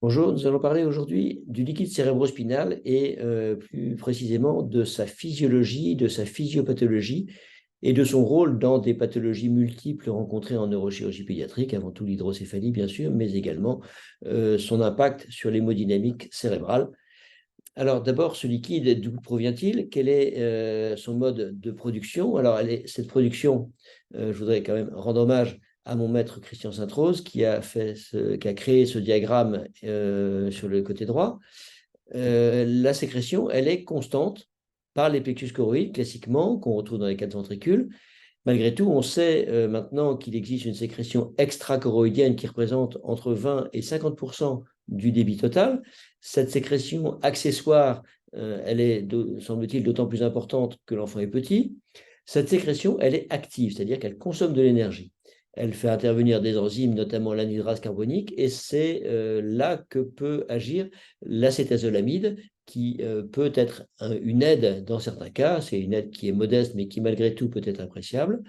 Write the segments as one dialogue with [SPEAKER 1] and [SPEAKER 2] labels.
[SPEAKER 1] Bonjour, nous allons parler aujourd'hui du liquide cérébrospinal et plus précisément de sa physiologie, de sa physiopathologie et de son rôle dans des pathologies multiples rencontrées en neurochirurgie pédiatrique, avant tout l'hydrocéphalie bien sûr, mais également son impact sur l'hémodynamique cérébrale. Alors d'abord, ce liquide, d'où provient-il? Quel est son mode de production? Alors cette production, je voudrais quand même rendre hommage à mon maître Christian Sainte-Rose qui qui a créé ce diagramme sur le côté droit. La sécrétion, elle est constante par les plexus choroïdes, classiquement, qu'on retrouve dans les quatre ventricules. Malgré tout, on sait maintenant qu'il existe une sécrétion extrachoroïdienne qui représente entre 20 et 50% du débit total. Cette sécrétion accessoire, elle est, semble-t-il, d'autant plus importante que l'enfant est petit. Cette sécrétion, elle est active, c'est-à-dire qu'elle consomme de l'énergie. Elle fait intervenir des enzymes, notamment l'anhydrase carbonique, et c'est là que peut agir l'acétazolamide, qui peut être une aide dans certains cas. C'est une aide qui est modeste, mais qui malgré tout peut être appréciable.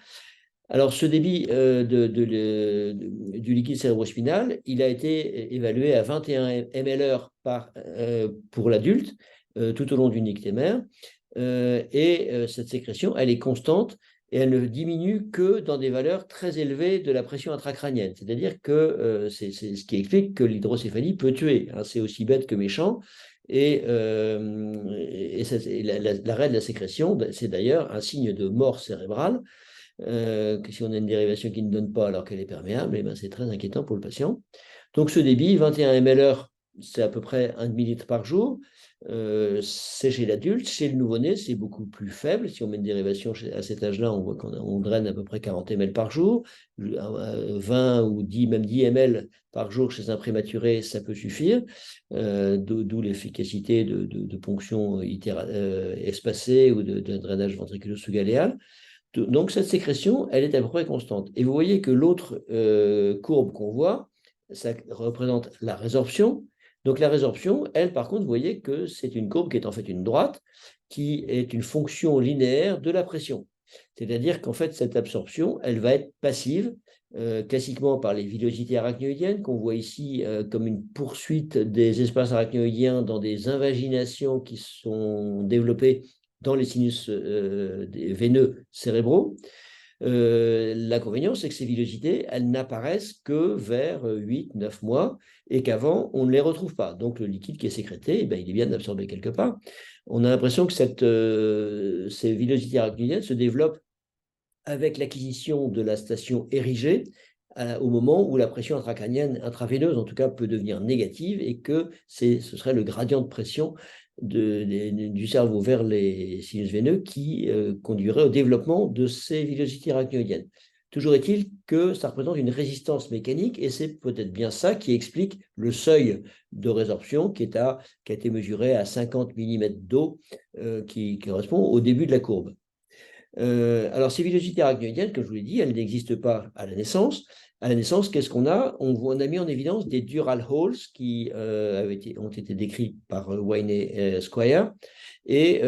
[SPEAKER 1] Alors, ce débit du liquide cérébrospinal, il a été évalué à 21 ml/h pour l'adulte tout au long du nictémère. Cette sécrétion, elle est constante et elle ne diminue que dans des valeurs très élevées de la pression intracrânienne. C'est-à-dire que c'est ce qui explique que l'hydrocéphalie peut tuer. Hein, c'est aussi bête que méchant. L'arrêt de la sécrétion, c'est d'ailleurs un signe de mort cérébrale. Que si on a une dérivation qui ne donne pas alors qu'elle est perméable, eh ben c'est très inquiétant pour le patient. Donc ce débit, 21 ml/h, c'est à peu près 1 demi-litre par jour. C'est chez l'adulte. Chez le nouveau-né, c'est beaucoup plus faible. Si on met une dérivation à cet âge-là, on voit qu'on draine à peu près 40 ml par jour. 20 ou 10, même 10 ml par jour chez un prématuré, ça peut suffire. D'où l'efficacité de ponction espacée ou de drainage ventriculo-sous-galéal. Donc, cette sécrétion, elle est à peu près constante. Et vous voyez que l'autre courbe qu'on voit, ça représente la résorption. Donc, la résorption, elle, par contre, vous voyez que c'est une courbe qui est en fait une droite, qui est une fonction linéaire de la pression. C'est-à-dire qu'en fait, cette absorption, elle va être passive, classiquement par les villosités arachnoïdiennes, qu'on voit ici comme une poursuite des espaces arachnoïdiens dans des invaginations qui sont développées dans les sinus veineux cérébraux. L'inconvénient, c'est que ces villosités, elles n'apparaissent que vers 8-9 mois et qu'avant, on ne les retrouve pas. Donc, le liquide qui est sécrété, eh bien, il est bien absorbé quelque part. On a l'impression que ces villosités arachnoïdiennes se développent avec l'acquisition de la station érigée au moment où la pression intracrânienne, intraveineuse en tout cas, peut devenir négative et que ce serait le gradient de pression du cerveau vers les sinus veineux qui conduirait au développement de ces villosités arachnoïdiennes. Toujours est-il que ça représente une résistance mécanique et c'est peut-être bien ça qui explique le seuil de résorption qui a été mesuré à 50 mm d'eau qui correspond au début de la courbe. Alors, ces villosités arachnoïdiennes, comme je vous l'ai dit, elles n'existent pas à la naissance. À la naissance, qu'est-ce qu'on a? On a mis en évidence des dural holes qui ont été décrits par Wayne et Squire et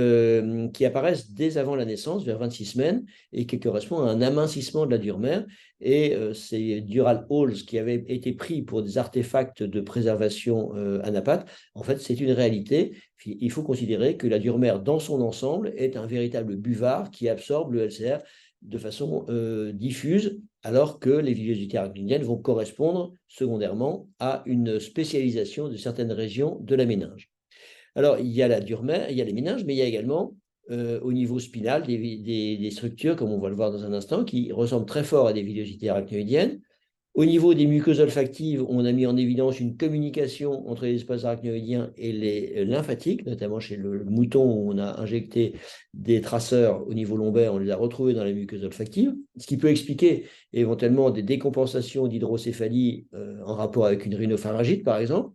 [SPEAKER 1] qui apparaissent dès avant la naissance, vers 26 semaines, et qui correspondent à un amincissement de la dure mère. Et ces dural holes qui avaient été pris pour des artefacts de préservation anapathe, en fait, c'est une réalité. Il faut considérer que la dure mère, dans son ensemble, est un véritable buvard qui absorbe le LCR de façon diffuse, alors que les villosités arachnoïdiennes vont correspondre secondairement à une spécialisation de certaines régions de la méninge. Alors, il y a la dure mère, il y a les méninges, mais il y a également au niveau spinal des structures, comme on va le voir dans un instant, qui ressemblent très fort à des villosités arachnoïdiennes. Au niveau des muqueuses olfactives, on a mis en évidence une communication entre les espaces arachnoïdiens et les lymphatiques, notamment chez le mouton où on a injecté des traceurs au niveau lombaire, on les a retrouvés dans les muqueuses olfactives, ce qui peut expliquer éventuellement des décompensations d'hydrocéphalie en rapport avec une rhinopharyngite, par exemple.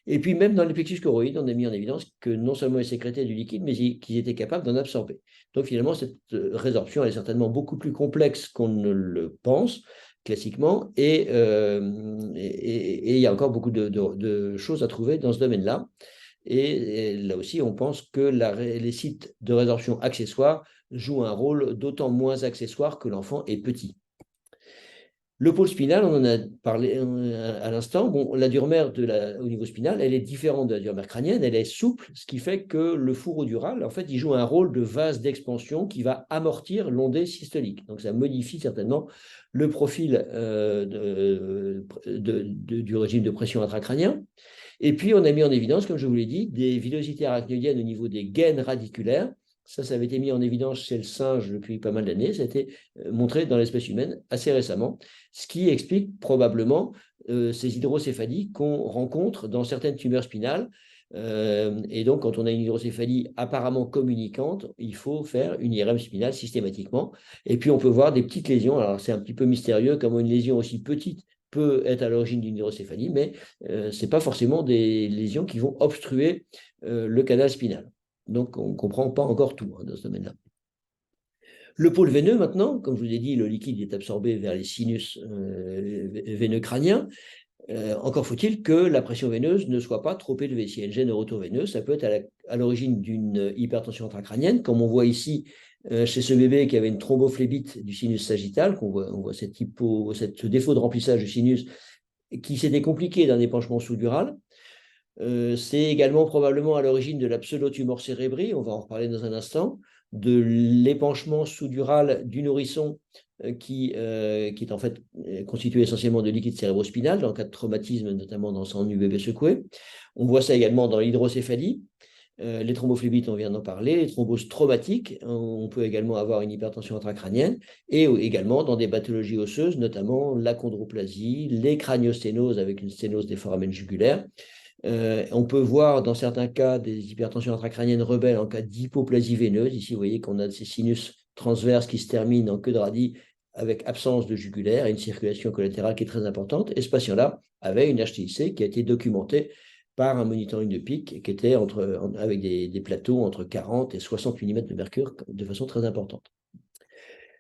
[SPEAKER 1] Et puis même dans les plexus choroïdes, on a mis en évidence que non seulement ils sécrétaient du liquide, mais qu'ils étaient capables d'en absorber. Donc finalement, cette résorption est certainement beaucoup plus complexe qu'on ne le pense classiquement, et il y a encore beaucoup de choses à trouver dans ce domaine-là. Et là aussi, on pense que les sites de résorption accessoires jouent un rôle d'autant moins accessoire que l'enfant est petit. Le pôle spinal, on en a parlé à l'instant. Bon, la dure-mère au niveau spinal, elle est différente de la dure-mère crânienne, elle est souple, ce qui fait que le fourreau-dural, en fait, il joue un rôle de vase d'expansion qui va amortir l'ondée systolique. Donc, ça modifie certainement le profil du régime de pression intracrânien. Et puis, on a mis en évidence, comme je vous l'ai dit, des villosités arachnoïdiennes au niveau des gaines radiculaires. Ça avait été mis en évidence chez le singe depuis pas mal d'années. Ça a été montré dans l'espèce humaine assez récemment, ce qui explique probablement ces hydrocéphalies qu'on rencontre dans certaines tumeurs spinales. Et donc, quand on a une hydrocéphalie apparemment communicante, il faut faire une IRM spinale systématiquement. Et puis, on peut voir des petites lésions. Alors, c'est un petit peu mystérieux comment une lésion aussi petite peut être à l'origine d'une hydrocéphalie, mais ce n'est pas forcément des lésions qui vont obstruer le canal spinal. Donc, on ne comprend pas encore tout dans ce domaine-là. Le pôle veineux, maintenant, comme je vous ai dit, le liquide est absorbé vers les sinus veineux crâniens. Encore faut-il que la pression veineuse ne soit pas trop élevée. Si il y a une gêne auto-veineuse, ça peut être à l'origine d'une hypertension intracrânienne, comme on voit ici chez ce bébé qui avait une thrombophlébite du sinus sagittal, on voit ce défaut de remplissage du sinus qui s'était compliqué d'un épanchement sous-dural. C'est également probablement à l'origine de la pseudotumore cérébri, on va en reparler dans un instant, de l'épanchement sous-dural du nourrisson qui est en fait constitué essentiellement de liquide cérébrospinal dans le cas de traumatisme, notamment dans le sang du bébé secoué. On voit ça également dans l'hydrocéphalie. Les thrombophlébite, on vient d'en parler, les thromboses traumatiques, on peut également avoir une hypertension intracrânienne, et également dans des pathologies osseuses, notamment la chondroplasie, les craniosténoses avec une sténose des foramens jugulaires. On peut voir dans certains cas des hypertensions intracrâniennes rebelles en cas d'hypoplasie veineuse. Ici, vous voyez qu'on a ces sinus transverses qui se terminent en queue de radis avec absence de jugulaire et une circulation collatérale qui est très importante. Et ce patient-là avait une HTIC qui a été documentée par un monitoring de pic qui était avec des plateaux entre 40 et 60 mm de mercure de façon très importante.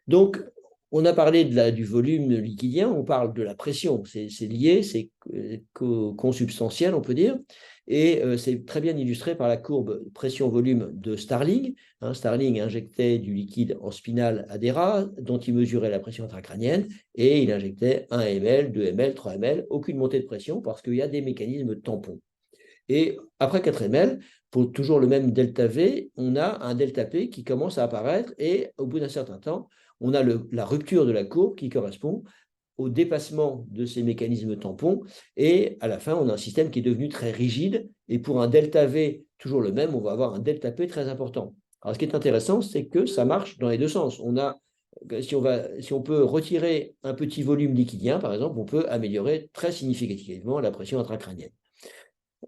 [SPEAKER 1] Donc, on a parlé du volume liquidien, on parle de la pression, c'est lié, c'est consubstantiel, on peut dire, et c'est très bien illustré par la courbe pression-volume de Starling. Starling injectait du liquide en spinal à des rats, dont il mesurait la pression intracrânienne, et il injectait 1 ml, 2 ml, 3 ml, aucune montée de pression, parce qu'il y a des mécanismes tampons. Et après 4 ml, pour toujours le même delta V, on a un delta P qui commence à apparaître, et au bout d'un certain temps, on a la rupture de la courbe qui correspond au dépassement de ces mécanismes tampons. Et à la fin, on a un système qui est devenu très rigide. Et pour un delta V toujours le même, on va avoir un delta P très important. Alors, ce qui est intéressant, c'est que ça marche dans les deux sens. Si on peut retirer un petit volume liquidien, par exemple, on peut améliorer très significativement la pression intracrânienne.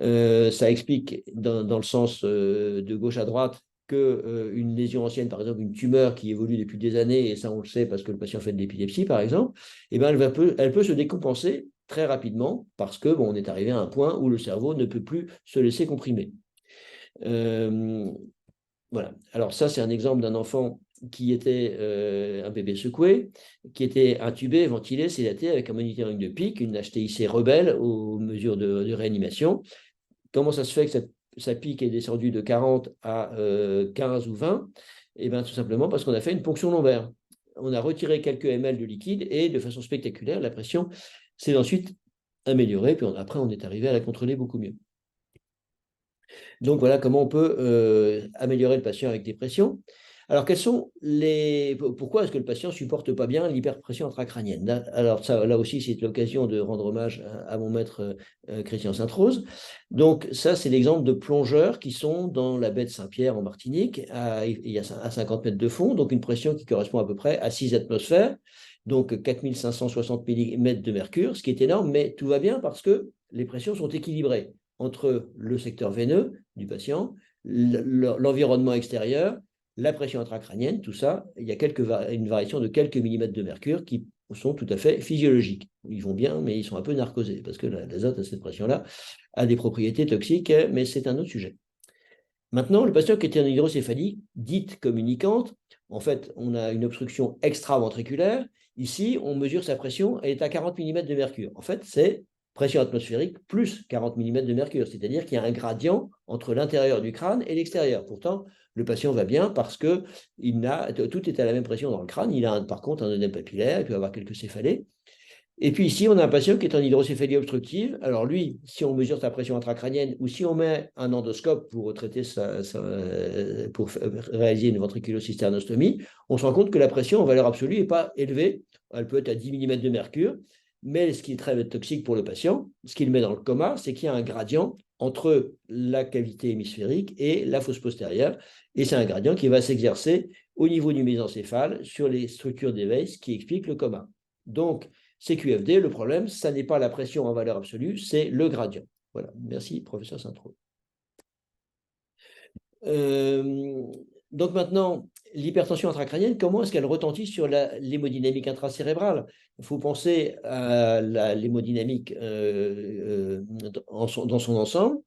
[SPEAKER 1] Ça explique dans le sens de gauche à droite qu'une lésion ancienne, par exemple une tumeur qui évolue depuis des années, et ça on le sait parce que le patient fait de l'épilepsie par exemple, eh ben, elle peut se décompenser très rapidement parce que on est arrivé à un point où le cerveau ne peut plus se laisser comprimer. Voilà. Alors ça, c'est un exemple d'un enfant qui était un bébé secoué, qui était intubé, ventilé, sédaté avec un monitoring de pic, une HTIC rebelle aux mesures de réanimation. Comment ça se fait que sa pique est descendue de 40 à 15 ou 20? Eh bien, tout simplement parce qu'on a fait une ponction lombaire. On a retiré quelques ml de liquide et de façon spectaculaire, la pression s'est ensuite améliorée. Puis après, on est arrivé à la contrôler beaucoup mieux. Donc voilà comment on peut améliorer le patient avec des pressions. Alors, pourquoi est-ce que le patient ne supporte pas bien l'hyperpression intracrânienne? Alors, là aussi, c'est l'occasion de rendre hommage à mon maître Christian Sainte-Rose. Donc, ça, c'est l'exemple de plongeurs qui sont dans la baie de Saint-Pierre en Martinique, à 50 mètres de fond, donc une pression qui correspond à peu près à 6 atmosphères, donc 4560 mm de mercure, ce qui est énorme, mais tout va bien parce que les pressions sont équilibrées entre le secteur veineux du patient, l'environnement extérieur, la pression intracrânienne, tout ça, il y a une variation de quelques millimètres de mercure qui sont tout à fait physiologiques. Ils vont bien, mais ils sont un peu narcosés, parce que l'azote à cette pression-là a des propriétés toxiques, mais c'est un autre sujet. Maintenant, le patient qui était en hydrocéphalie dite communicante, en fait, on a une obstruction extraventriculaire. Ici, on mesure sa pression, elle est à 40 mm de mercure. En fait, c'est pression atmosphérique plus 40 mm de mercure, c'est-à-dire qu'il y a un gradient entre l'intérieur du crâne et l'extérieur. Pourtant, le patient va bien parce que tout est à la même pression dans le crâne. Il a par contre un œdème papillaire, il peut avoir quelques céphalées. Et puis ici, on a un patient qui est en hydrocéphalie obstructive. Alors lui, si on mesure sa pression intracrânienne ou si on met un endoscope pour traiter pour réaliser une ventriculocysternostomie, on se rend compte que la pression en valeur absolue n'est pas élevée. Elle peut être à 10 mm de mercure. Mais ce qui est très toxique pour le patient, ce qui le met dans le coma, c'est qu'il y a un gradient entre la cavité hémisphérique et la fosse postérieure. Et c'est un gradient qui va s'exercer au niveau du mésencéphale sur les structures d'éveil, ce qui explique le coma. Donc, CQFD, le problème, ça n'est pas la pression en valeur absolue, c'est le gradient. Voilà, merci, professeur Saint-Trau. Donc maintenant, l'hypertension intracrânienne, comment est-ce qu'elle retentit sur l'hémodynamique intracérébrale? Il faut penser à l'hémodynamique dans son ensemble.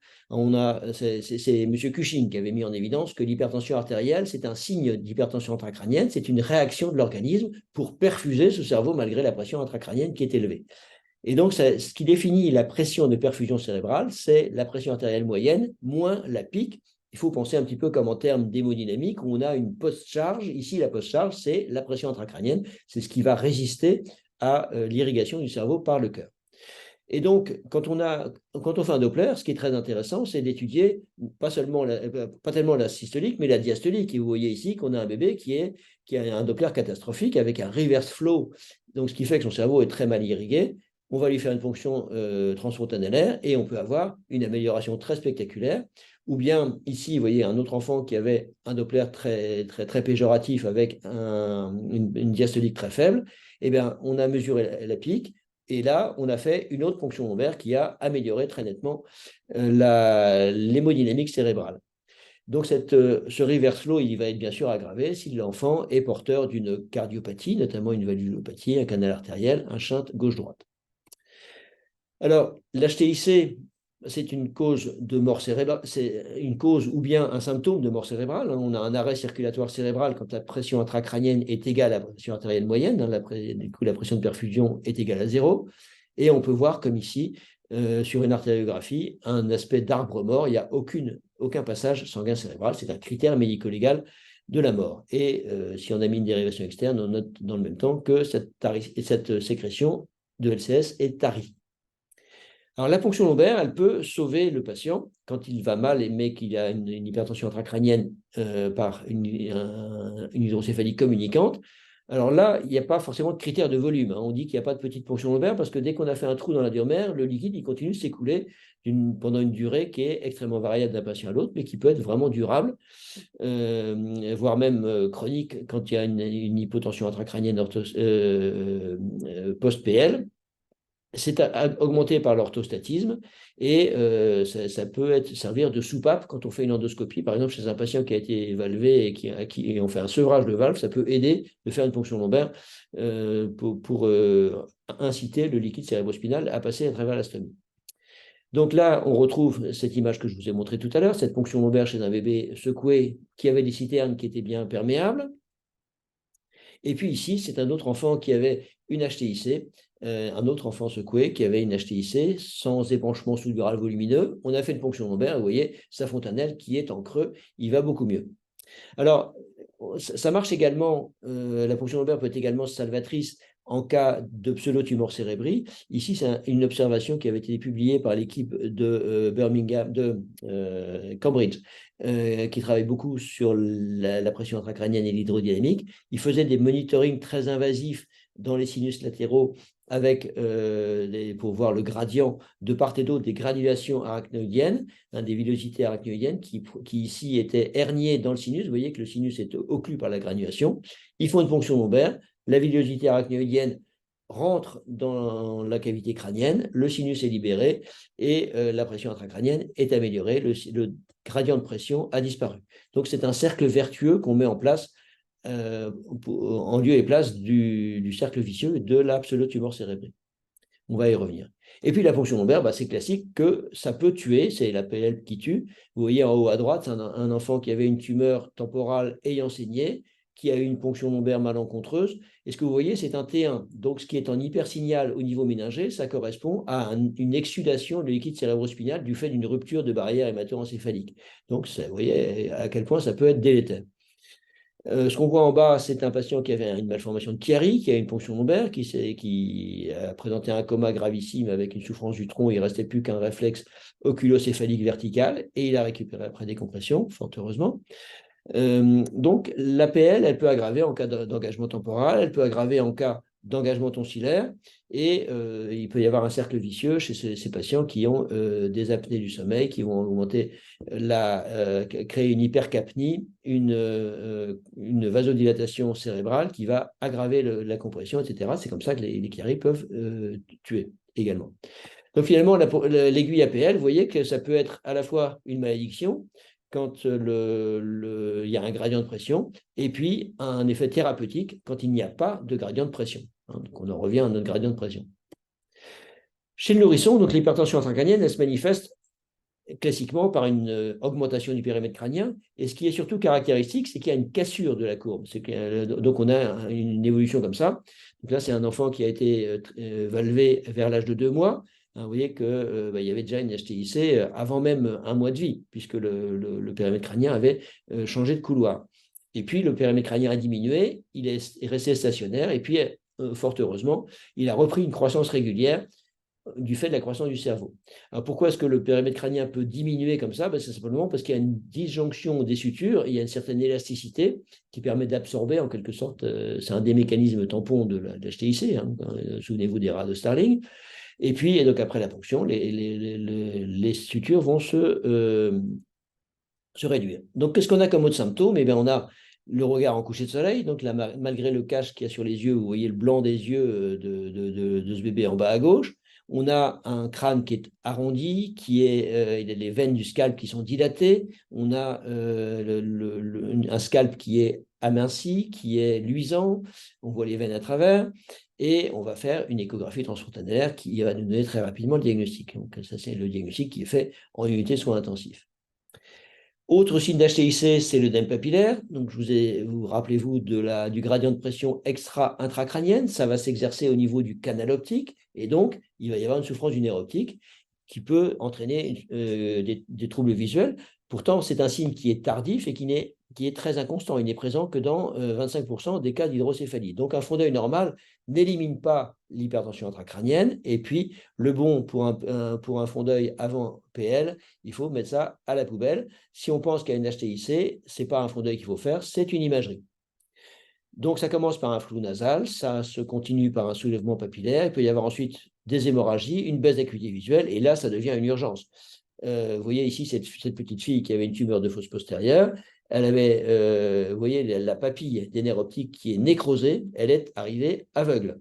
[SPEAKER 1] C'est M. Cushing qui avait mis en évidence que l'hypertension artérielle, c'est un signe d'hypertension intracrânienne, c'est une réaction de l'organisme pour perfuser ce cerveau malgré la pression intracrânienne qui est élevée. Et donc, ce qui définit la pression de perfusion cérébrale, c'est la pression artérielle moyenne moins la pique. Il faut penser un petit peu comme en termes d'hémodynamique, où on a une post-charge. Ici, la post-charge, c'est la pression intracrânienne. C'est ce qui va résister à l'irrigation du cerveau par le cœur. Et donc, quand on fait un Doppler, ce qui est très intéressant, c'est d'étudier pas tellement la systolique, mais la diastolique. Et vous voyez ici qu'on a un bébé qui a un Doppler catastrophique avec un reverse flow, donc ce qui fait que son cerveau est très mal irrigué. On va lui faire une ponction transfontanellaire et on peut avoir une amélioration très spectaculaire. Ou bien ici, vous voyez un autre enfant qui avait un Doppler très, très, très péjoratif avec une diastolique très faible. Eh bien, on a mesuré la pique. Et là, on a fait une autre ponction lombaire qui a amélioré très nettement l'hémodynamique cérébrale. Donc, ce reverse flow, il va être bien sûr aggravé si l'enfant est porteur d'une cardiopathie, notamment une valvulopathie, un canal artériel, un shunt gauche-droite. Alors, l'HTIC, c'est une cause de mort cérébrale, c'est une cause ou bien un symptôme de mort cérébrale. On a un arrêt circulatoire cérébral quand la pression intracrânienne est égale à la pression artérielle moyenne. Du coup, la pression de perfusion est égale à 0. Et on peut voir, comme ici, sur une artériographie, un aspect d'arbre mort. Il n'y a aucun passage sanguin cérébral. C'est un critère médico-légal de la mort. Et si on a mis une dérivation externe, on note dans le même temps que cette sécrétion de LCS est tarie. Alors, la ponction lombaire, elle peut sauver le patient quand il va mal, mais qu'il a une hypertension intracrânienne par une hydrocéphalie communicante. Alors là, il n'y a pas forcément de critère de volume. On dit qu'il n'y a pas de petite ponction lombaire parce que dès qu'on a fait un trou dans la diomère, le liquide il continue de s'écouler pendant une durée qui est extrêmement variable d'un patient à l'autre, mais qui peut être vraiment durable, voire même chronique quand il y a une hypotension intracrânienne post-PL. C'est augmenté par l'orthostatisme et ça peut servir de soupape quand on fait une endoscopie. Par exemple, chez un patient qui a été valvé et qui on fait un sevrage de valve, ça peut aider de faire une ponction lombaire pour inciter le liquide cérébrospinal à passer à travers la stomie. Donc là, on retrouve cette image que je vous ai montrée tout à l'heure, cette ponction lombaire chez un bébé secoué qui avait des citernes qui étaient bien perméables. Et puis ici, c'est un autre enfant qui avait une HTIC, un autre enfant secoué qui avait une HTIC sans épanchement sous-dural volumineux. On a fait une ponction lombaire, vous voyez, sa fontanelle qui est en creux, il va beaucoup mieux. Alors, ça marche également, la ponction lombaire peut être également salvatrice en cas de pseudotumor cérébri. Ici, c'est une observation qui avait été publiée par l'équipe de Cambridge, qui travaille beaucoup sur la pression intracrânienne et l'hydrodynamique. Ils faisaient des monitorings très invasifs dans les sinus latéraux pour voir le gradient de part et d'autre des granulations arachnoïdiennes, des villosités arachnoïdiennes qui ici étaient herniées dans le sinus. Vous voyez que le sinus est occlu par la granulation. Ils font une ponction lombaire. La villosité arachnoïdienne rentre dans la cavité crânienne, le sinus est libéré et la pression intracrânienne est améliorée. Le gradient de pression a disparu. Donc, c'est un cercle vertueux qu'on met en place en lieu et place du cercle vicieux de la pseudotumor cérébrale. On va y revenir. Et puis la ponction lombaire, c'est classique que ça peut tuer, c'est la PL qui tue. Vous voyez en haut à droite, un enfant qui avait une tumeur temporale ayant saigné, qui a eu une ponction lombaire malencontreuse. Et ce que vous voyez, c'est un T1. Donc, ce qui est en hypersignal au niveau méningé, ça correspond à une exsudation de liquide cérébrospinal du fait d'une rupture de barrière hémato-encéphalique. Donc, vous voyez à quel point ça peut être délétère. Ce qu'on voit en bas, c'est un patient qui avait une malformation de Chiari, qui a une ponction lombaire, qui a présenté un coma gravissime avec une souffrance du tronc. Il ne restait plus qu'un réflexe oculocéphalique vertical et il a récupéré après décompression, fort heureusement. Donc, l'APL, elle peut aggraver en cas d'engagement temporal, elle peut aggraver en cas d'engagement tonsillaire, et il peut y avoir un cercle vicieux chez ces patients qui ont des apnées du sommeil, qui vont augmenter créer une hypercapnie, une vasodilatation cérébrale qui va aggraver la compression, etc. C'est comme ça que les chiaris peuvent tuer également. Donc finalement, l'aiguille APL, vous voyez que ça peut être à la fois une malédiction, quand il y a un gradient de pression, et puis un effet thérapeutique quand il n'y a pas de gradient de pression. Donc on en revient à notre gradient de pression. Chez le nourrisson, donc l'hypertension intracrânienne, elle se manifeste classiquement par une augmentation du périmètre crânien. Et ce qui est surtout caractéristique, c'est qu'il y a une cassure de la courbe. Donc on a une évolution comme ça. Donc là, c'est un enfant qui a été valvé vers l'âge de 2 mois. Vous voyez qu'il y avait déjà une HTIC avant même un mois de vie, puisque le périmètre crânien avait changé de couloir. Et puis, le périmètre crânien a diminué, il est resté stationnaire, et puis, fort heureusement, il a repris une croissance régulière du fait de la croissance du cerveau. Alors pourquoi est-ce que le périmètre crânien peut diminuer comme ça? C'est simplement parce qu'il y a une disjonction des sutures, il y a une certaine élasticité qui permet d'absorber en quelque sorte, c'est un des mécanismes tampons de l'HTIC, souvenez-vous des rats de Starling. Et puis, donc après la ponction, les sutures vont se réduire. Donc, qu'est-ce qu'on a comme autre symptôme? Eh bien, on a le regard en coucher de soleil. Donc là, malgré le cache qu'il y a sur les yeux, vous voyez le blanc des yeux de ce bébé en bas à gauche. On a un crâne qui est arrondi, il a les veines du scalp qui sont dilatées. On a un scalp qui est aminci, qui est luisant. On voit les veines à travers. Et on va faire une échographie transfrontalière qui va nous donner très rapidement le diagnostic. Donc ça, c'est le diagnostic qui est fait en unité de soins intensifs. Autre signe d'HTIC, c'est l'œdème papillaire. Donc, vous rappelez-vous du gradient de pression extra-intracrânienne. Ça va s'exercer au niveau du canal optique. Et donc, il va y avoir une souffrance du nerf optique qui peut entraîner des troubles visuels. Pourtant, c'est un signe qui est tardif et qui est très inconstant. Il n'est présent que dans 25% des cas d'hydrocéphalie. Donc, un fond d'œil normal n'élimine pas l'hypertension intracrânienne. Et puis, le bon pour un fond d'œil avant PL, il faut mettre ça à la poubelle. Si on pense qu'il y a une HTIC, ce n'est pas un fond d'œil qu'il faut faire, c'est une imagerie. Donc, ça commence par un flou nasal, ça se continue par un soulèvement papillaire, il peut y avoir ensuite des hémorragies, une baisse d'acuité visuelle, et là, ça devient une urgence. Vous voyez ici cette petite fille qui avait une tumeur de fosse postérieure, elle avait, vous voyez, la papille des nerfs optiques qui est nécrosée, elle est arrivée aveugle.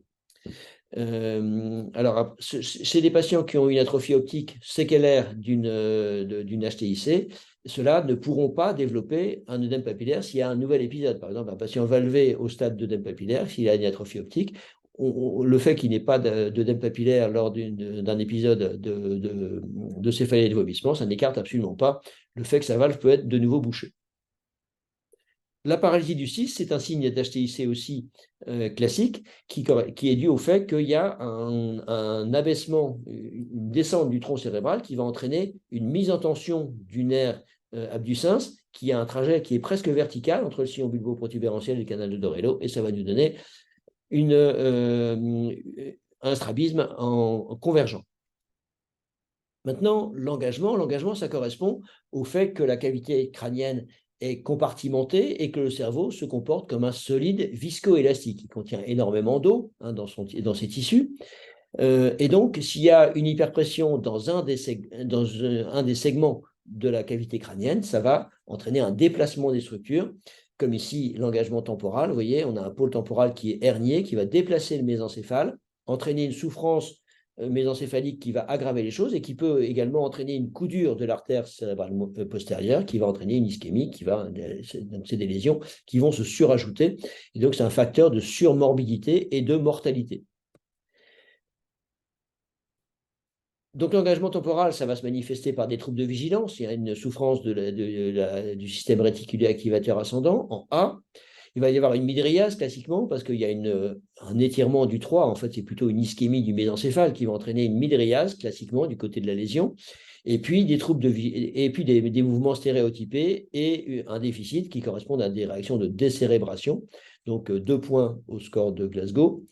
[SPEAKER 1] Alors, chez des patients qui ont une atrophie optique séquelaire d'une HTIC, ceux-là ne pourront pas développer un œdème papillaire s'il y a un nouvel épisode. Par exemple, un patient valvé au stade d'œdème papillaire, s'il a une atrophie optique, le fait qu'il n'ait pas d'œdème papillaire lors d'un épisode de céphalée et de vomissement, ça n'écarte absolument pas le fait que sa valve peut être de nouveau bouchée. La paralysie du 6, c'est un signe d'HTIC aussi classique qui est dû au fait qu'il y a un abaissement, une descente du tronc cérébral qui va entraîner une mise en tension du nerf abducens qui a un trajet qui est presque vertical entre le sillon bulbo-protubérantiel et le canal de Dorello, et ça va nous donner un strabisme en convergent. Maintenant, l'engagement, ça correspond au fait que la cavité crânienne est compartimentée et que le cerveau se comporte comme un solide viscoélastique. Il contient énormément d'eau dans ses tissus. Et donc, s'il y a une hyperpression dans un des segments de la cavité crânienne, ça va entraîner un déplacement des structures, comme ici l'engagement temporal. Vous voyez, on a un pôle temporal qui est hernié, qui va déplacer le mésencéphale, entraîner une souffrance mésencéphalique qui va aggraver les choses et qui peut également entraîner une coudure de l'artère cérébrale postérieure qui va entraîner une ischémie, donc c'est des lésions qui vont se surajouter. Et donc, c'est un facteur de surmorbidité et de mortalité. Donc, l'engagement temporal, ça va se manifester par des troubles de vigilance. Il y a une souffrance du système réticulé activateur ascendant en A. Il va y avoir une mydriase classiquement parce qu'il y a un étirement du 3. En fait, c'est plutôt une ischémie du mésencéphale qui va entraîner une mydriase classiquement du côté de la lésion. Et puis des troubles de vie, et puis des mouvements stéréotypés et un déficit qui correspond à des réactions de décérébration. Donc 2 points au score de Glasgow.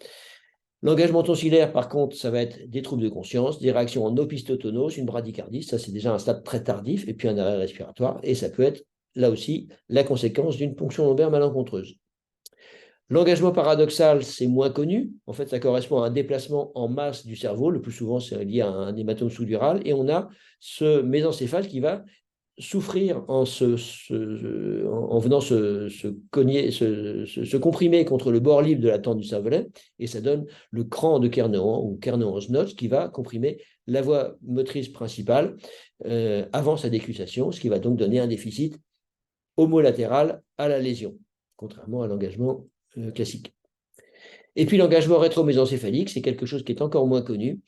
[SPEAKER 1] L'engagement tonsillaire, par contre, ça va être des troubles de conscience, des réactions en opistotonose, une bradycardie, ça c'est déjà un stade très tardif, et puis un arrêt respiratoire, et ça peut être là aussi la conséquence d'une ponction lombaire malencontreuse. L'engagement paradoxal, c'est moins connu. En fait, ça correspond à un déplacement en masse du cerveau. Le plus souvent, c'est lié à un hématome sous-dural. Et on a ce mésencéphale qui va souffrir en venant se comprimer contre le bord libre de la tente du cervelet, et ça donne le cran de Kernohan ou Kernohan's notch qui va comprimer la voie motrice principale avant sa décussation, ce qui va donc donner un déficit homolatéral à la lésion, contrairement à l'engagement classique. Et puis l'engagement rétromésencéphalique, c'est quelque chose qui est encore moins connu.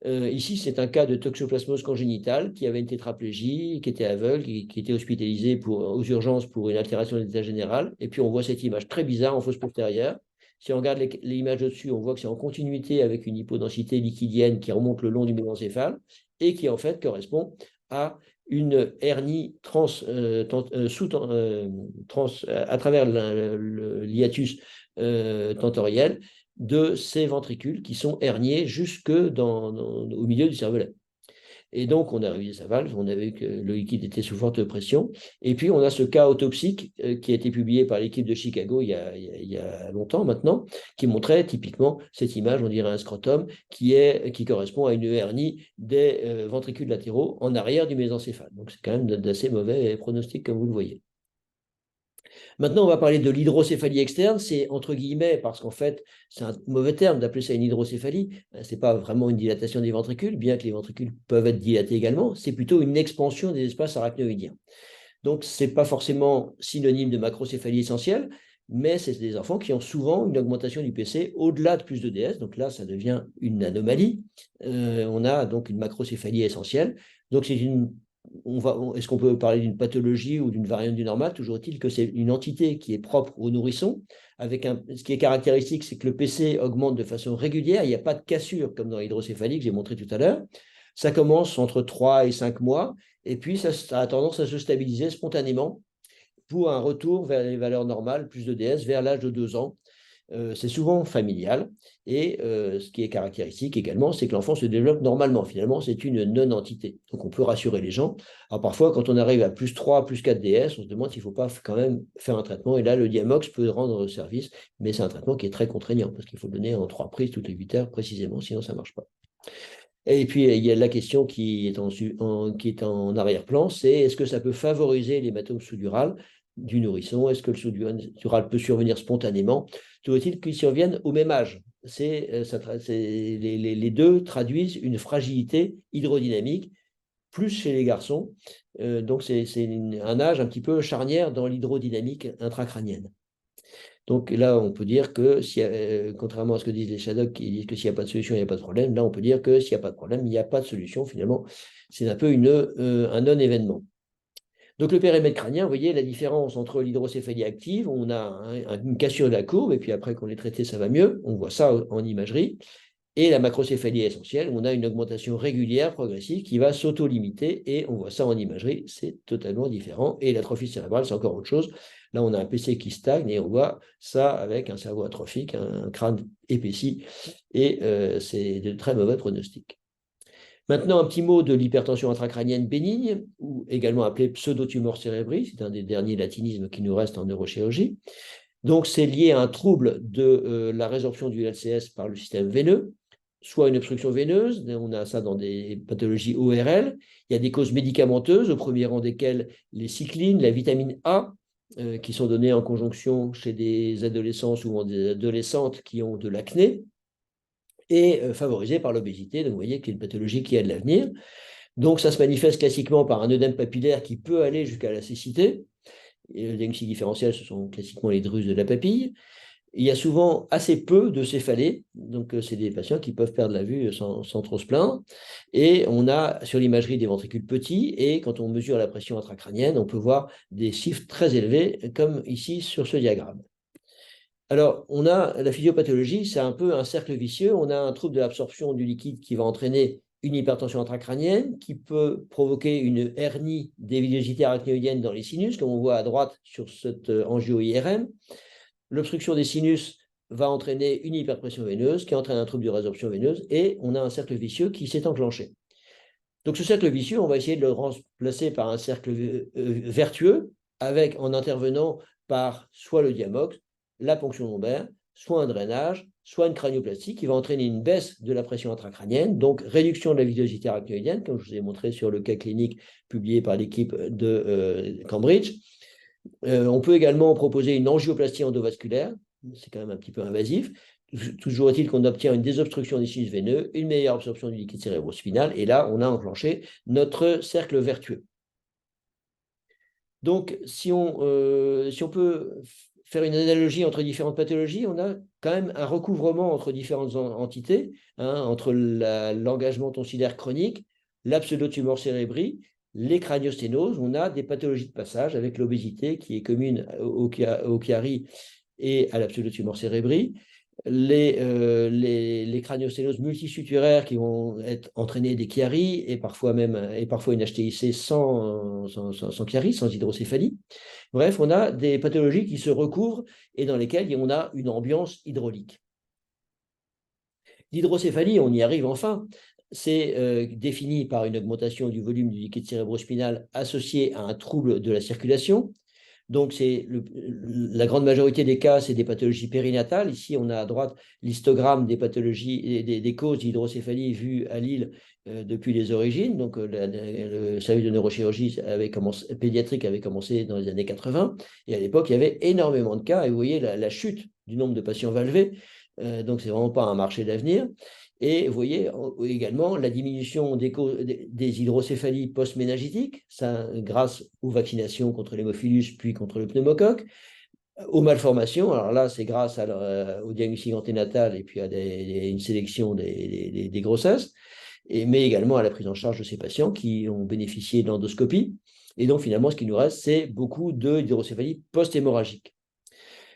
[SPEAKER 1] Ici, c'est un cas de toxoplasmose congénitale qui avait une tétraplégie, qui était aveugle, qui était hospitalisé aux urgences pour une altération de l'état général. Et puis on voit cette image très bizarre en fosse postérieure. Si on regarde les images au-dessus, on voit que c'est en continuité avec une hypodensité liquidienne qui remonte le long du mésencéphale et qui en fait correspond à une hernie à travers l'hiatus tentoriel de ces ventricules qui sont herniés jusque au milieu du cervelet. Et donc, on a révisé sa valve, on a vu que le liquide était sous forte pression. Et puis, on a ce cas autopsique qui a été publié par l'équipe de Chicago il y a longtemps maintenant, qui montrait typiquement cette image, on dirait un scrotum, qui correspond à une hernie des ventricules latéraux en arrière du mésencéphale. Donc, c'est quand même d'assez mauvais pronostic, comme vous le voyez. Maintenant, on va parler de l'hydrocéphalie externe. C'est entre guillemets, parce qu'en fait, c'est un mauvais terme d'appeler ça une hydrocéphalie. Ce n'est pas vraiment une dilatation des ventricules, bien que les ventricules peuvent être dilatés également. C'est plutôt une expansion des espaces arachnoïdiens. Donc, ce n'est pas forcément synonyme de macrocéphalie essentielle, mais c'est des enfants qui ont souvent une augmentation du PC au-delà de plus de DS. Donc là, ça devient une anomalie. On a donc une macrocéphalie essentielle. Donc, c'est est-ce qu'on peut parler d'une pathologie ou d'une variante du normal? Toujours est-il que c'est une entité qui est propre aux nourrissons. Ce qui est caractéristique, c'est que le PC augmente de façon régulière. Il n'y a pas de cassure comme dans l'hydrocéphalie que j'ai montré tout à l'heure. Ça commence entre 3 et 5 mois, et puis ça a tendance à se stabiliser spontanément pour un retour vers les valeurs normales, plus de DS, vers l'âge de 2 ans. C'est souvent familial, et ce qui est caractéristique également, c'est que l'enfant se développe normalement. Finalement, c'est une non-entité. Donc, on peut rassurer les gens. Alors, parfois, quand on arrive à plus 3, plus 4 DS, on se demande s'il ne faut pas quand même faire un traitement. Et là, le Diamox peut rendre service, mais c'est un traitement qui est très contraignant, parce qu'il faut le donner en 3 prises toutes les 8 heures précisément, sinon ça ne marche pas. Et puis, il y a la question qui est en arrière-plan, c'est est-ce que ça peut favoriser l'hématome sous-dural du nourrisson? Est-ce que le sous-dural peut survenir spontanément? Toujours est-il qu'ils surviennent au même âge. Les deux traduisent une fragilité hydrodynamique, plus chez les garçons. Donc, c'est un âge un petit peu charnière dans l'hydrodynamique intracrânienne. Donc là, on peut dire que, contrairement à ce que disent les Shadocks qui disent que s'il n'y a pas de solution, il n'y a pas de problème, là, on peut dire que s'il n'y a pas de problème, il n'y a pas de solution. Finalement, c'est un peu un non-événement. Donc le périmètre crânien, vous voyez la différence entre l'hydrocéphalie active, on a une cassure de la courbe, et puis après qu'on l'ait traité, ça va mieux. On voit ça en imagerie. Et la macrocéphalie essentielle, on a une augmentation régulière, progressive, qui va s'auto-limiter, et on voit ça en imagerie, c'est totalement différent. Et l'atrophie cérébrale, c'est encore autre chose. Là, on a un PC qui stagne, et on voit ça avec un cerveau atrophique, un crâne épaissi, et c'est de très mauvais pronostics. Maintenant, un petit mot de l'hypertension intracrânienne bénigne, ou également appelée pseudotumor cérébri, c'est un des derniers latinismes qui nous reste en neurochirurgie. Donc, c'est lié à un trouble de la résorption du LCS par le système veineux, soit une obstruction veineuse, on a ça dans des pathologies ORL, il y a des causes médicamenteuses, au premier rang desquelles les cyclines, la vitamine A, qui sont données en conjonction chez des adolescents, souvent des adolescentes qui ont de l'acné, et favorisées par l'obésité. Donc, vous voyez qu'il y a une pathologie qui a de l'avenir. Donc, ça se manifeste classiquement par un œdème papillaire qui peut aller jusqu'à la cécité. Et l'œdème différentiel, ce sont classiquement les drusses de la papille. Il y a souvent assez peu de céphalées, donc c'est des patients qui peuvent perdre la vue sans trop se plaindre. Et on a sur l'imagerie des ventricules petits, et quand on mesure la pression intracrânienne, on peut voir des chiffres très élevés, comme ici sur ce diagramme. Alors, on a la physiopathologie, c'est un peu un cercle vicieux. On a un trouble de l'absorption du liquide qui va entraîner une hypertension intracrânienne, qui peut provoquer une hernie des villosités arachnoïdiennes dans les sinus, comme on voit à droite sur cette angio-IRM. L'obstruction des sinus va entraîner une hyperpression veineuse, qui entraîne un trouble de résorption veineuse, et on a un cercle vicieux qui s'est enclenché. Donc, ce cercle vicieux, on va essayer de le remplacer par un cercle vertueux, en intervenant par soit le diamox, la ponction lombaire, soit un drainage, soit une cranioplastie qui va entraîner une baisse de la pression intracrânienne, donc réduction de la villosité arachnoïdienne, comme je vous ai montré sur le cas clinique publié par l'équipe de Cambridge. On peut également proposer une angioplastie endovasculaire, c'est quand même un petit peu invasif. Toujours est-il qu'on obtient une désobstruction des sinus veineux, une meilleure absorption du liquide cérébrospinal, et là, on a enclenché notre cercle vertueux. Donc, si on peut faire une analogie entre différentes pathologies, on a quand même un recouvrement entre différentes entités, hein, entre l'engagement tonsillaire chronique, la pseudotumore cérébri, les craniosténoses. On a des pathologies de passage avec l'obésité qui est commune au chiari et à la pseudotumore cérébri, les craniosténoses multisuturaires qui vont entraîner des chiaries et parfois une HTIC sans chiarie, sans hydrocéphalie. Bref, on a des pathologies qui se recouvrent et dans lesquelles on a une ambiance hydraulique. L'hydrocéphalie, on y arrive enfin. C'est défini par une augmentation du volume du liquide cérébrospinal associé à un trouble de la circulation. Donc, la grande majorité des cas, c'est des pathologies périnatales. Ici, on a à droite l'histogramme des pathologies, des causes d'hydrocéphalie vues à Lille depuis les origines. Donc, le service de neurochirurgie pédiatrique avait commencé dans les années 80. Et à l'époque, il y avait énormément de cas. Et vous voyez la chute du nombre de patients valvés. Donc, ce n'est vraiment pas un marché d'avenir. Et vous voyez également la diminution des hydrocéphalies post-méningitiques, ça grâce aux vaccinations contre l'hémophilus puis contre le pneumocoque, aux malformations. Alors là, c'est grâce au diagnostic anténatal et puis à une sélection des grossesses, mais également à la prise en charge de ces patients qui ont bénéficié de l'endoscopie. Et donc finalement, ce qui nous reste, c'est beaucoup d'hydrocéphalie post-hémorragique.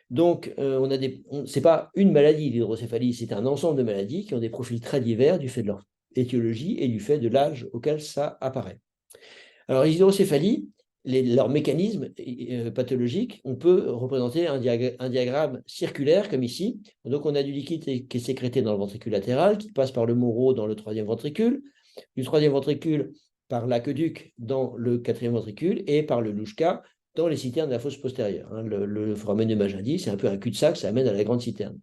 [SPEAKER 1] Donc, ce n'est pas une maladie, l'hydrocéphalie, c'est un ensemble de maladies qui ont des profils très divers du fait de leur étiologie et du fait de l'âge auquel ça apparaît. Alors, les hydrocéphalies, leur mécanisme pathologique, on peut représenter un diagramme circulaire comme ici. Donc, on a du liquide qui est sécrété dans le ventricule latéral, qui passe par le Monro dans le troisième ventricule, du troisième ventricule par l'aqueduc dans le quatrième ventricule et par le Louchka dans les citernes de la fosse postérieure. Le foramen de Magendie, c'est un peu un cul-de-sac, ça amène à la grande citerne.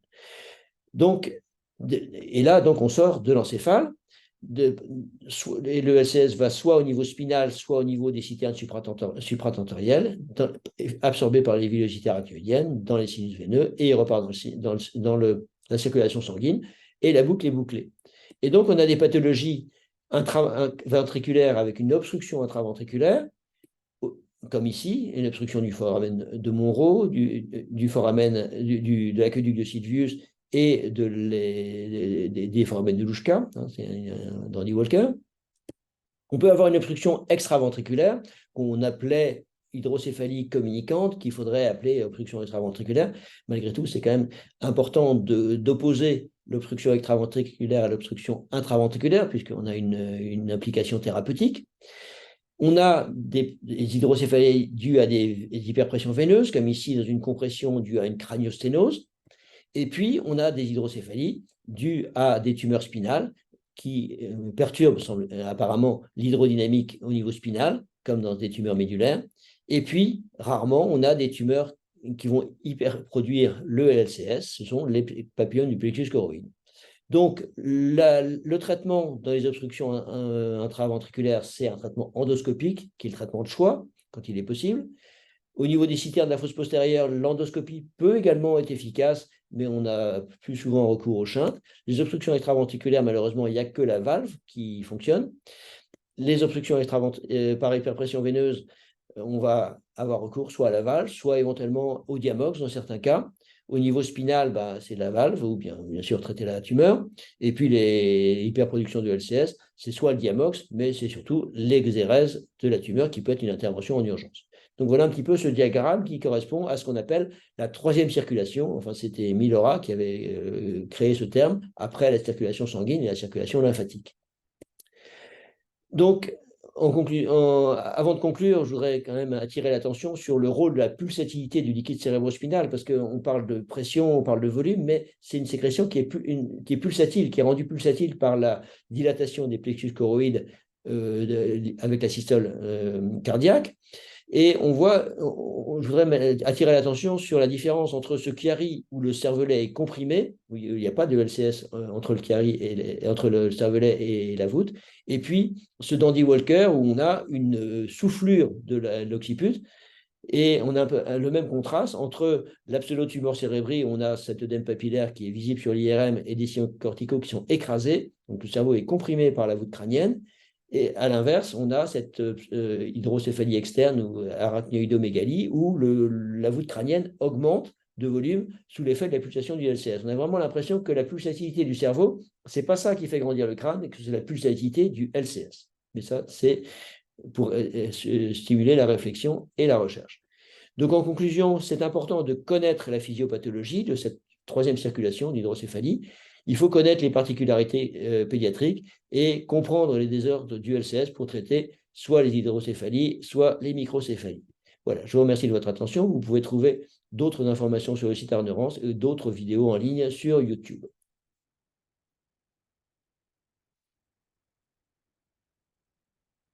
[SPEAKER 1] Donc, et là, donc, on sort de l'encéphale, et le LCS va soit au niveau spinal, soit au niveau des citernes supratentorielles, absorbé par les villosités arachnoïdiennes, dans les sinus veineux, et il repart dans la circulation sanguine, et la boucle est bouclée. Et donc, on a des pathologies ventriculaires avec une obstruction intraventriculaire, comme ici, une obstruction du foramen de Monro, du foramen de l'aqueduc de Sylvius et des foramen de Louchka, hein, c'est d'Andy Walker. On peut avoir une obstruction extraventriculaire qu'on appelait hydrocéphalie communicante, qu'il faudrait appeler obstruction extraventriculaire. Malgré tout, c'est quand même important d'opposer l'obstruction extraventriculaire à l'obstruction intraventriculaire, puisqu'on a une implication thérapeutique. On a des hydrocéphalies dues à des hyperpressions veineuses, comme ici dans une compression due à une craniosténose. Et puis, on a des hydrocéphalies dues à des tumeurs spinales qui perturbent apparemment l'hydrodynamique au niveau spinal, comme dans des tumeurs médulaires. Et puis, rarement, on a des tumeurs qui vont hyperproduire le LCS, ce sont les papillomes du plexus choroïde. Donc, le traitement dans les obstructions intraventriculaires, c'est un traitement endoscopique, qui est le traitement de choix, quand il est possible. Au niveau des citernes de la fosse postérieure, l'endoscopie peut également être efficace, mais on a plus souvent recours au shunt. Les obstructions extraventriculaires, malheureusement, il n'y a que la valve qui fonctionne. Les obstructions par hyperpression veineuse, on va avoir recours soit à la valve, soit éventuellement au diamox dans certains cas. Au niveau spinal, c'est la valve, ou bien sûr traiter la tumeur. Et puis les hyperproductions de LCS, c'est soit le diamox, mais c'est surtout l'exérèse de la tumeur qui peut être une intervention en urgence. Donc voilà un petit peu ce diagramme qui correspond à ce qu'on appelle la troisième circulation. Enfin, c'était Milora qui avait créé ce terme après la circulation sanguine et la circulation lymphatique. Donc, avant de conclure, je voudrais quand même attirer l'attention sur le rôle de la pulsatilité du liquide cérébrospinal, parce qu'on parle de pression, on parle de volume, mais c'est une sécrétion qui est pulsatile, qui est rendue pulsatile par la dilatation des plexus choroïdes avec la systole cardiaque. Et on voit, je voudrais attirer l'attention sur la différence entre ce chiari où le cervelet est comprimé, où il n'y a pas de LCS entre le chiari et entre le cervelet et la voûte, et puis ce dandy walker où on a une soufflure de l'occiput. Et on a un peu le même contraste entre l'absolotumor cérébri, où on a cet œdème papillaire qui est visible sur l'IRM et des sillons corticaux qui sont écrasés, donc le cerveau est comprimé par la voûte crânienne. Et à l'inverse, on a cette hydrocéphalie externe ou arachnoïdomégalie où la voûte crânienne augmente de volume sous l'effet de la pulsation du LCS. On a vraiment l'impression que la pulsatilité du cerveau, ce n'est pas ça qui fait grandir le crâne, mais que c'est la pulsatilité du LCS. Mais ça, c'est pour stimuler la réflexion et la recherche. Donc en conclusion, c'est important de connaître la physiopathologie de cette troisième circulation d'hydrocéphalie. Il faut connaître les particularités pédiatriques et comprendre les désordres du LCS pour traiter soit les hydrocéphalies, soit les microcéphalies. Voilà, je vous remercie de votre attention. Vous pouvez trouver d'autres informations sur le site Art Neurance et d'autres vidéos en ligne sur YouTube.